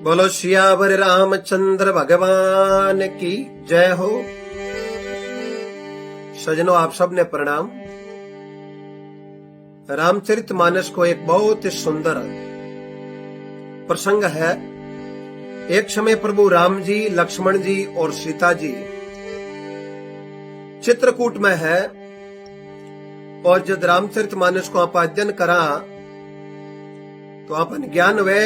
बोलो सियावर रामचंद्र भगवान की जय हो। सजनों, आप सबने प्रणाम। रामचरितमानस को एक बहुत ही सुंदर प्रसंग है। एक समय प्रभु राम जी, लक्ष्मण जी और सीता जी चित्रकूट में है, और जब रामचरितमानस को आप अध्ययन करा तो अपन ज्ञान वे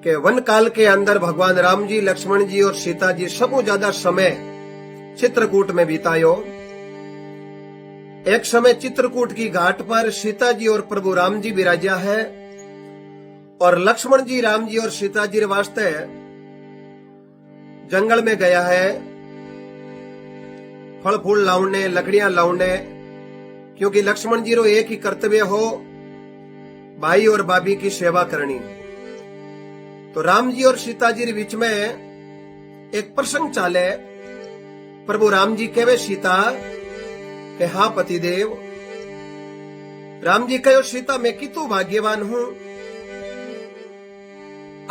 कि वन काल के अंदर भगवान राम जी, लक्ष्मण जी और सीता जी सबसे ज्यादा समय चित्रकूट में बितायो। एक समय चित्रकूट की घाट पर सीता जी और प्रभु राम जी विराजा है, और लक्ष्मण जी, राम जी और सीता जी वास्ते जंगल में गया है फल फूल लाउने, लकड़ियां लाउने, क्योंकि लक्ष्मण जी रो एक ही कर्तव्य हो, भाई और भाभी की सेवा करनी। तो राम जी और सीता जी के बीच में एक प्रसंग चाले। प्रभु राम जी कहे सीता के हाँ पतिदेव। राम जी कहो सीता मैं कितु भाग्यवान हूं,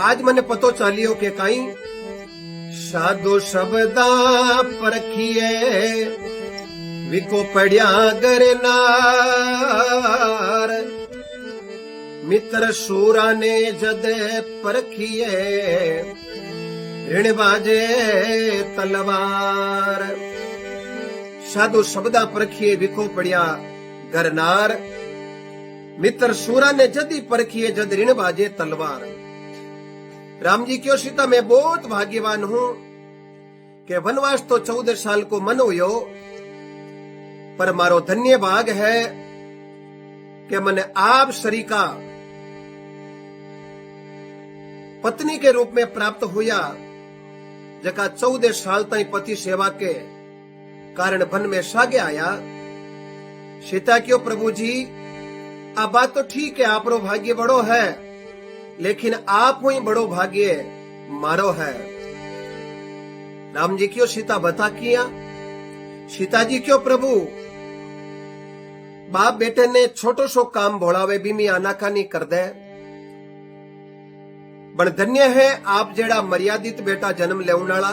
आज मने पतो चालियो के कई साधु शब्दा परखिए विको पढ़िया गरनार। मित्र सूरा ने जद परखिए ऋण बाजे तलवार। साधु शब्दा परखिए विको पढ़िया गरनार। मित्र सूरा ने जदी परखिए जद ऋण बाजे तलवार। राम जी क्यों सीता मैं बहुत भाग्यवान हूं कि वनवास तो 14 साल को मन हुयो, पर मारो धन्य भाग है कि मैंने आप सरीका पत्नी के रूप में प्राप्त हुआ, जका 14 साल तक पति सेवा के कारण वन में सागे आया। सीता क्यों प्रभु जी आ बात तो ठीक है, आपरो भाग्य बड़ो है, लेकिन आप ही बड़ो भाग्य मारो है। राम जी क्यों सीता बता किया। सीता जी क्यों प्रभु बाप बेटे ने छोटो सो काम भोड़ावे बीमी आनाकानी कर दे। बड़ धन्य है आप जेड़ा मर्यादित बेटा जन्म लेवनाला,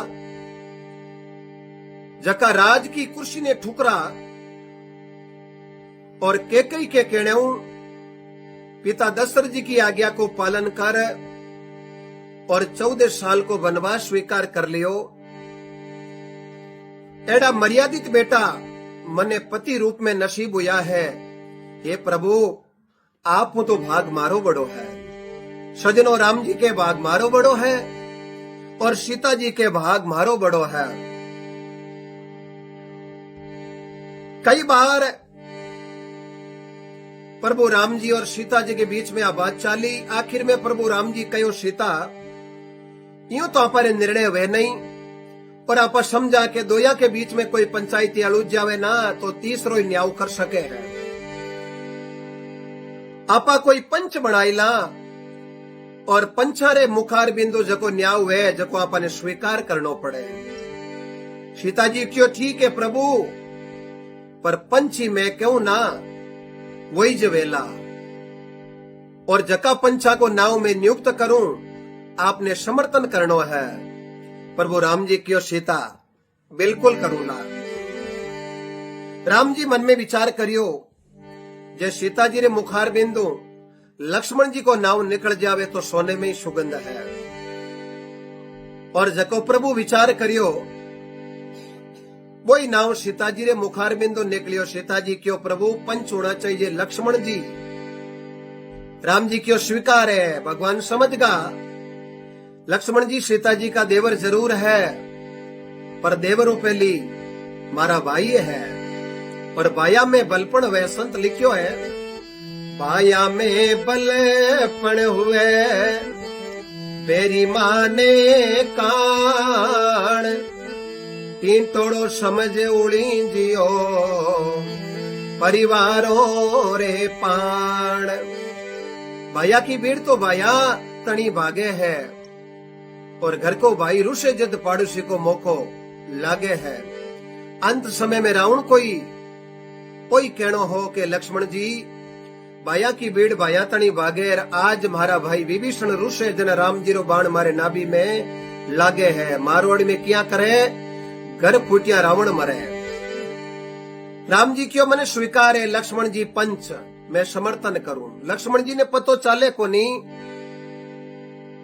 जका राज की कुर्सी ने ठुकरा और केकई के कहने पिता दशरथ जी की आज्ञा को पालन कर और 14 साल को वनवास स्वीकार कर लियो। एड़ा मर्यादित बेटा मने पति रूप में नसीब हुआ है। हे प्रभु आप तो भाग मारो बड़ो है। सजनों, राम जी के भाग मारो बड़ो है और सीता जी के भाग मारो बड़ो है। कई बार प्रभु राम जी और सीता जी के बीच में बात चाली। आखिर में प्रभु राम जी कहो सीता यूं तो आप निर्णय हुए नहीं, और आप समझा के दोया के बीच में कोई पंचायती अलूझ जावे ना तो तीसरो ही न्याय कर सके है। आपा कोई पंच बनाईला और पंचारे मुखार बिंदु जको न्याय हुए जको आपने स्वीकार करनो पड़े। सीता जी क्यों ठीक है प्रभु, पर पंची में क्यों ना वही जवेला, और जका पंचा को नाव में नियुक्त करूं आपने समर्थन करनो है। प्रभु राम जी क्यों सीता बिल्कुल करूं ना। राम जी मन में विचार करियो, जे सीता जी रे मुखार बिंदु लक्ष्मण जी को नाव निकल जावे तो सोने में ही सुगंध है। और जको प्रभु विचार करियो वही नाव सीता जी रे मुखार बिंदु निकलियो। सीता जी क्यों प्रभु पंच होना चाहिए लक्ष्मण जी। राम जी क्यों स्वीकार है, भगवान समझगा। लक्ष्मण जी सीता जी का देवर जरूर है, पर देवरों पहली मारा भाई है, और बाया में बलपण वह संत लिखियो है। बाया में बलपण हुए पेरी माने कान, तीन तोड़ो समझ उड़ी जियो परिवारों रे पान। भाया की भीड़ तो भाया तनी भागे है, और घर को भाई रुसे जद पाड़ोसी को मोको लागे है। अंत समय में रावण कोई कहनो हो कि लक्ष्मण जी भाया की भीड़ भाया तणी भागेर। आज मारा भाई विभीषण रुषे जन राम जी रो बाण मारे नाभि में लागे है। मारवाड़ी में क्या करे, घर फूटिया रावण मरे। राम जी क्यों मने स्वीकार है, लक्ष्मण जी पंच मैं समर्थन करूं। लक्ष्मण जी ने पतो चाले को नहीं,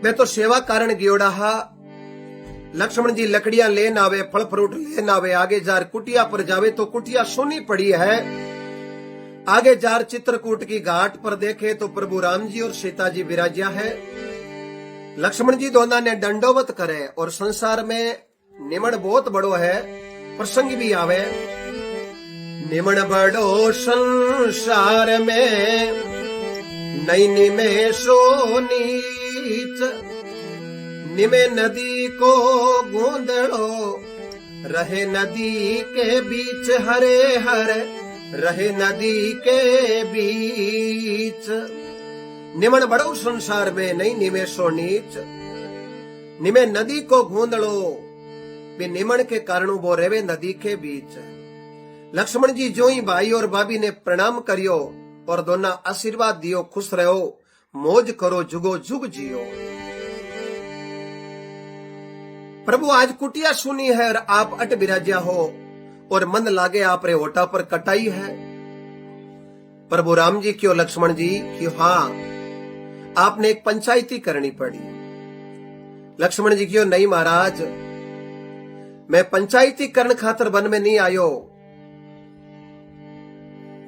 मैं तो सेवा कारण गियोड़ा हा। लक्ष्मण जी लकड़ियां लेन आवे, फल फ्रूट लेन आवे, आगे जार कुटिया पर जावे तो कुटिया सुनी पड़ी है। आगे जार चित्रकूट की घाट पर देखे तो प्रभु राम जी और सीता जी विराजिया है। लक्ष्मण जी दोनों ने दंडोवत करे और संसार में निमण बहुत बड़ो है, प्रसंग भी आवे। निमण बड़ो संसार में नई निमे सो नीच, निमे नदी को गूंदड़ो रहे नदी के बीच, हरे हरे रहे नदी के बीच। निमण बड़ो संसार में नहीं निमे सो नीच, निमे नदी को गूंदड़ो भी निमण के कारण वो रेवे नदी के बीच। लक्ष्मण जी जो ही भाई और भाभी ने प्रणाम करियो और दोनों आशीर्वाद दियो, खुश रहो, मौज करो, जुगो जुग जियो। प्रभु आज कुटिया सुनी है और आप अट बिराजिया हो और मन लागे आप रे ओटा पर कटाई है। प्रभु राम जी क्यों, लक्ष्मण जी क्यों, हाँ आपने एक पंचायती करनी पड़ी। लक्ष्मण जी क्यों, नहीं महाराज मैं पंचायती करण खातर वन में नहीं आयो,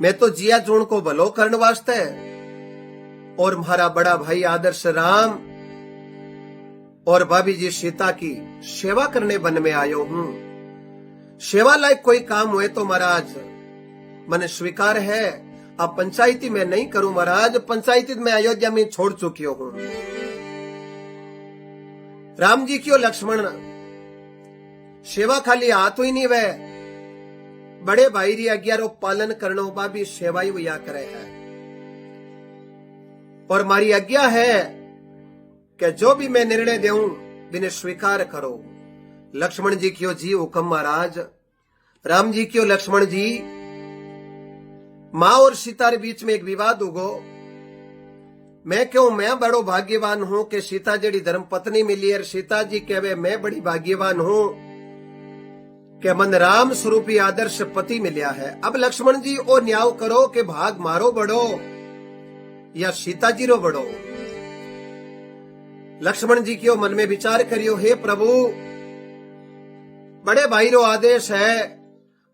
मैं तो जिया जून को भलो करण वास्ते और म्हारा बड़ा भाई आदर्श राम और भाभी जी सीता की सेवा करने वन में आयो हूं। सेवा लायक कोई काम हुए तो महाराज मने स्वीकार है, अब पंचायती में नहीं करूं महाराज, पंचायती में अयोध्या में छोड़ चुकी हूं। राम जी क्यों, लक्ष्मण सेवा खाली हाथ ही नहीं वे, बड़े भाई री आज्ञा रो पालन करनो भाभी सेवा ही वया करे है। और मारी आज्ञा है कि जो भी मैं निर्णय देऊं बिने स्वीकार करो। लक्ष्मण जी क्यों, जी हुक्म महाराज। राम जी क्यों, लक्ष्मण जी मां और सीता के बीच में एक विवाद उगो, मैं क्यों, मैं बड़ो भाग्यवान हूं कि सीता जेड़ी धर्म पत्नी मिली है। सीता जी कहवे मैं बड़ी भाग्यवान हूं कि मन राम स्वरूपी आदर्श पति मिलिया है। अब लक्ष्मण जी ओ न्याय करो कि भाग मारो बड़ो या सीता जी रो बड़ो। लक्ष्मण जी क्यों, मन में विचार करियो, हे प्रभु बड़े भाई रो आदेश है।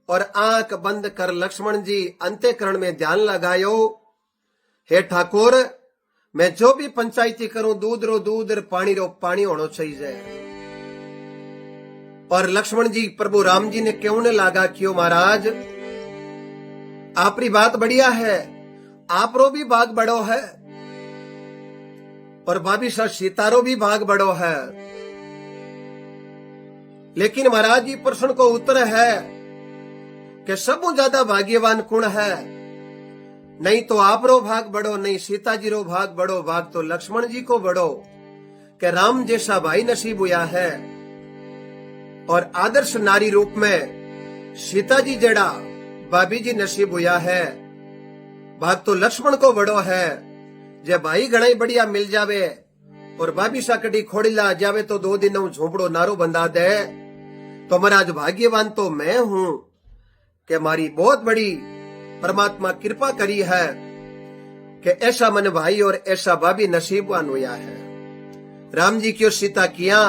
और आंख बंद कर लक्ष्मण जी अंत्यकरण में ध्यान लगायो, हे ठाकुर मैं जो भी पंचायती करूं दूध रो दूध और पानी रो पानी होना चाहिए। और लक्ष्मण जी प्रभु राम जी ने क्यों ने लागा, क्यों महाराज आपरी बात बढ़िया है, आप रो भी भाग बड़ो है और भाभी सा सीतारो भी भाग बड़ो है। लेकिन महाराज जी प्रश्न को उत्तर है कि सबू ज्यादा भाग्यवान कौन है, नहीं तो आप रो भाग बड़ो, नहीं सीता जी रो भाग बड़ो, भाग तो लक्ष्मण जी को बड़ो कि राम जैसा भाई नसीब हुआ है। और आदर्श नारी रूप में सीता जी जड़ा भाभी जी नसीब हुआ है, भाग तो लक्ष्मण को बड़ो है। जे भाई घणाई बढ़िया मिल जावे और भाभी साकटी खोड़ीला जावे तो 2 दिन झोपड़ो नारो बंधा दे, तो महाराज भाग्यवान तो मैं हूं कि मारी बहुत बड़ी परमात्मा कृपा करी है कि ऐसा मन भाई और ऐसा भाभी नसीबवान हुआ है। राम जी क्यों, सीता किया,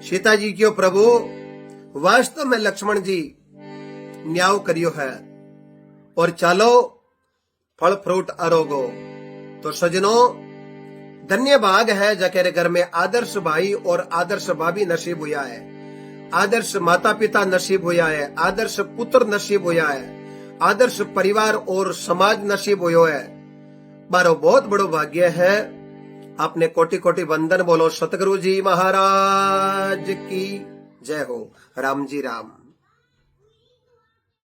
सीता जी क्यों, प्रभु वास्तव में लक्ष्मण जी न्याय करियो है और चालो फल फ्रूट आरोगो। तो सजनों धन्य भाग है जकेरे घर में आदर्श भाई और आदर्श भाभी नसीब हुआ है, आदर्श माता पिता नसीब हुआ है, आदर्श पुत्र नसीब हुआ है, आदर्श परिवार और समाज नसीब हुआ है। मारो बहुत बड़ो भाग्य है। आपने कोटि कोटि वंदन बोलो। सतगुरु जी महाराज की जय हो। राम जी राम।